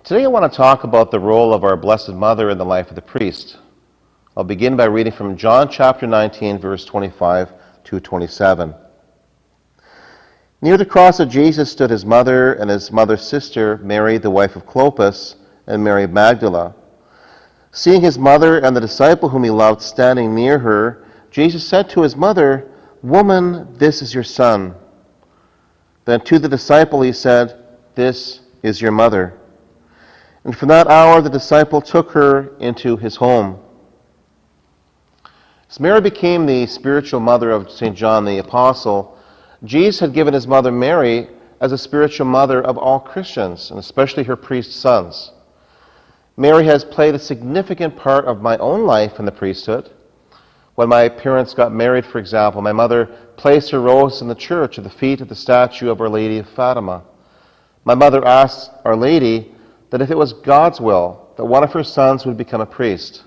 Today I want to talk about the role of our Blessed Mother in the life of the priest. I'll begin by reading from John chapter 19, verse 25 to 27. Near the cross of Jesus stood his mother and his mother's sister, Mary, the wife of Clopas, and Mary Magdala. Seeing his mother and the disciple whom he loved standing near her, Jesus said to his mother, "Woman, this is your son." Then to the disciple he said, "This is your mother." And from that hour the disciple took her into his home. As Mary became the spiritual mother of St. John the Apostle, Jesus had given his mother Mary as a spiritual mother of all Christians, and especially her priest sons. Mary has played a significant part of my own life in the priesthood. When my parents got married, for example, my mother placed her rose in the church at the feet of the statue of Our Lady of Fatima. My mother asked Our Lady that if it was God's will, that one of her sons would become a priest.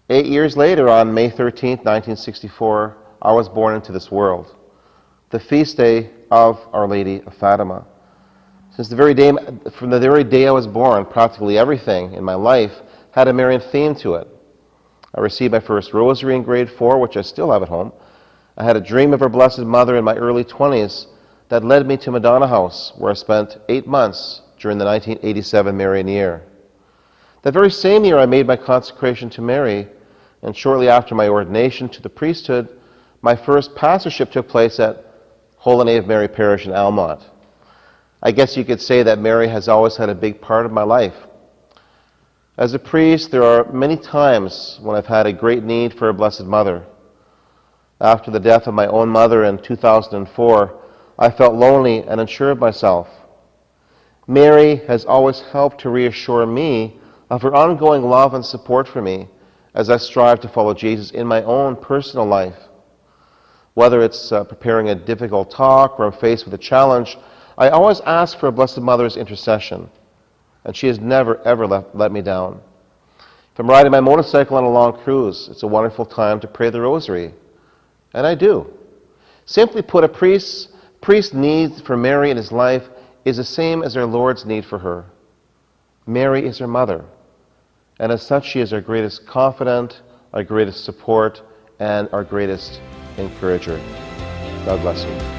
8 years later, on May 13th, 1964, I was born into this world, the feast day of Our Lady of Fatima. From the very day I was born, practically everything in my life had a Marian theme to it. I received my first rosary in grade 4, which I still have at home. I had a dream of our Blessed Mother in my early 20s that led me to Madonna House, where I spent 8 months during the 1987 Marian year. That very same year I made my consecration to Mary, and shortly after my ordination to the priesthood, my first pastorship took place at Holy Name of Mary Parish in Almont. I guess you could say that Mary has always had a big part of my life. As a priest, there are many times when I've had a great need for a Blessed Mother. After the death of my own mother in 2004, I felt lonely and unsure of myself. Mary has always helped to reassure me of her ongoing love and support for me as I strive to follow Jesus in my own personal life. Whether it's preparing a difficult talk or I'm faced with a challenge, I always ask for a Blessed Mother's intercession, and she has never, ever let me down. If I'm riding my motorcycle on a long cruise, it's a wonderful time to pray the rosary, and I do. Simply put, a priest's need for Mary in his life is the same as our Lord's need for her. Mary is her mother, and as such she is our greatest confidant, our greatest support, and our greatest encourager. God bless you.